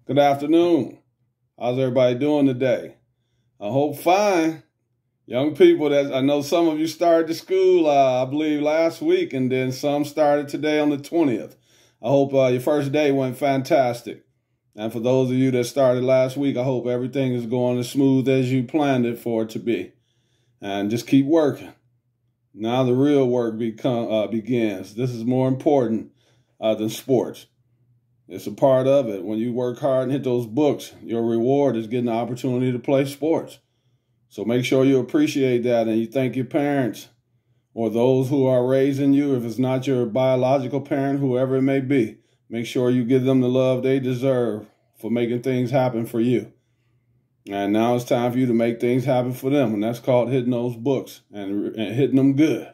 Good afternoon. How's everybody doing today? I hope fine. Young people, that I know some of you started to school, I believe, last week, and then some started today on the 20th. I hope your first day went fantastic. And for those of you that started last week, I hope everything is going as smooth as you planned it for it to be. And just keep working. Now the real work begins. This is more important than sports. It's a part of it. When you work hard and hit those books, your reward is getting the opportunity to play sports. So make sure you appreciate that and you thank your parents or those who are raising you. If it's not your biological parent, whoever it may be, make sure you give them the love they deserve for making things happen for you. And now it's time for you to make things happen for them. And that's called hitting those books and hitting them good.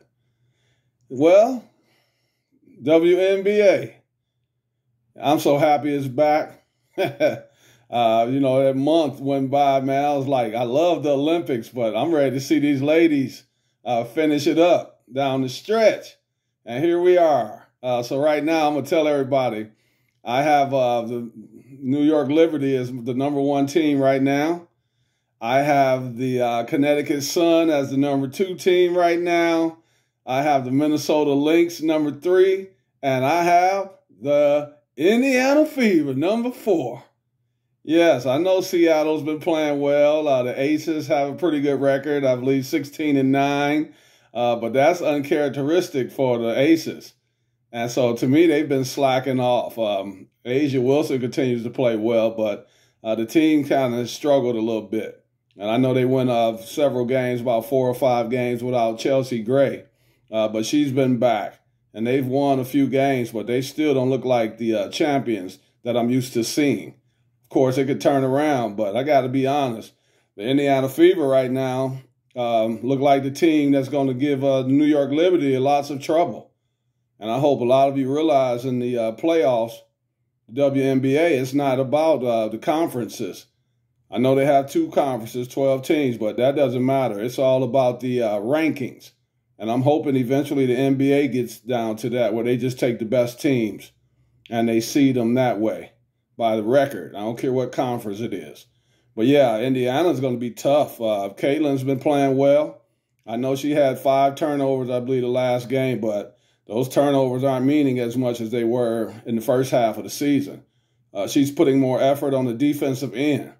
Well, WNBA. I'm so happy it's back. That month went by, man. I was like, I love the Olympics, but I'm ready to see these ladies finish it up down the stretch. And here we are. So right now, I'm going to tell everybody, I have the New York Liberty as the number 1 team right now. I have the Connecticut Sun as the number 2 team right now. I have the Minnesota Lynx number 3. And I have the Indiana Fever, number 4. Yes, I know Seattle's been playing well. The Aces have a pretty good record, I believe 16-9. But that's uncharacteristic for the Aces. And so to me, they've been slacking off. Asia Wilson continues to play well, but the team kind of struggled a little bit. And I know they went several games, about 4 or 5 games without Chelsea Gray. But she's been back. And they've won a few games, but they still don't look like the champions that I'm used to seeing. Of course, it could turn around, but I got to be honest. The Indiana Fever right now look like the team that's going to give the New York Liberty lots of trouble. And I hope a lot of you realize in the playoffs, the WNBA, it's not about the conferences. I know they have 2 conferences, 12 teams, but that doesn't matter. It's all about the rankings. And I'm hoping eventually the NBA gets down to that, where they just take the best teams and they seed them that way by the record. I don't care what conference it is. But yeah, Indiana's going to be tough. Caitlin's been playing well. I know she had 5 turnovers, I believe, the last game, but those turnovers aren't meaning as much as they were in the first half of the season. She's putting more effort on the defensive end.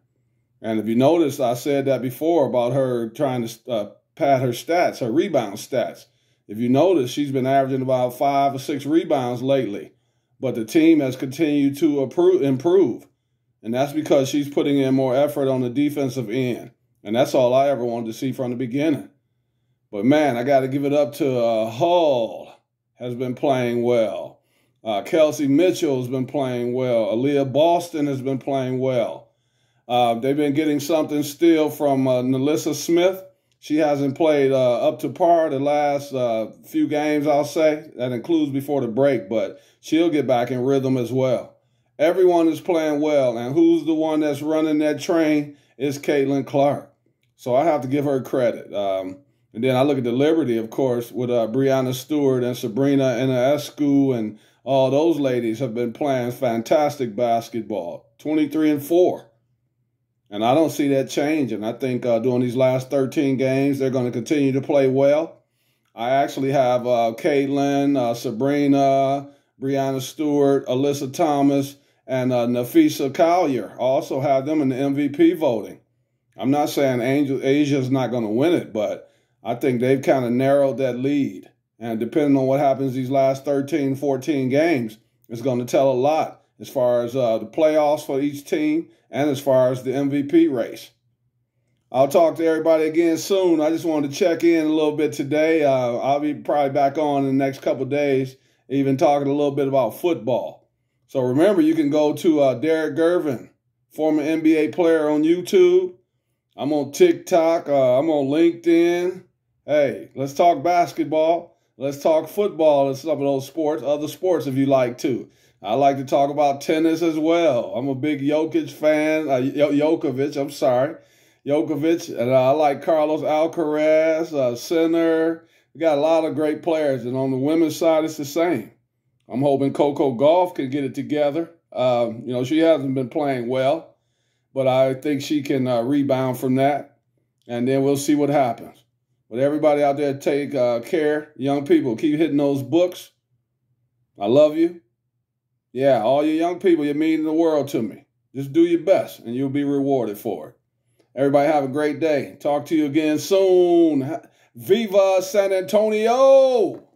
And if you notice, I said that before about her trying to pad her stats, her rebound stats. If you notice, she's been averaging about 5 or 6 rebounds lately. But the team has continued to improve. And that's because she's putting in more effort on the defensive end. And that's all I ever wanted to see from the beginning. But man, I got to give it up to Hull has been playing well. Kelsey Mitchell has been playing well. Aaliyah Boston has been playing well. They've been getting something still from Nalissa Smith. She hasn't played up to par the last few games, I'll say. That includes before the break, but she'll get back in rhythm as well. Everyone is playing well, and who's the one that's running that train is Caitlin Clark. So I have to give her credit. And then I look at the Liberty, of course, with Breanna Stewart and Sabrina Ionescu, and all those ladies have been playing fantastic basketball, 23-4. And I don't see that changing. I think during these last 13 games, they're going to continue to play well. I actually have Caitlin, Sabrina, Breanna Stewart, Alyssa Thomas, and Nafisa Collier. I also have them in the MVP voting. I'm not saying Asia's not going to win it, but I think they've kind of narrowed that lead. And depending on what happens these last 13, 14 games, it's going to tell a lot as far as the playoffs for each team and as far as the MVP race. I'll talk to everybody again soon. I just wanted to check in a little bit today. I'll be probably back on in the next couple of days, even talking a little bit about football. So remember, you can go to Derrick Gervin, former NBA player, on YouTube. I'm on TikTok. I'm on LinkedIn. Hey, let's talk basketball. Let's talk football and some of those sports, other sports if you like to. I like to talk about tennis as well. I'm a big Jokic fan. Jokovic. And I like Carlos Alcaraz, Sinner. We got a lot of great players. And on the women's side, it's the same. I'm hoping Coco Gauff can get it together. She hasn't been playing well, but I think she can rebound from that, and then we'll see what happens. But everybody out there, take care. Young people, keep hitting those books. I love you. Yeah, all you young people, you mean the world to me. Just do your best, and you'll be rewarded for it. Everybody have a great day. Talk to you again soon. Viva San Antonio!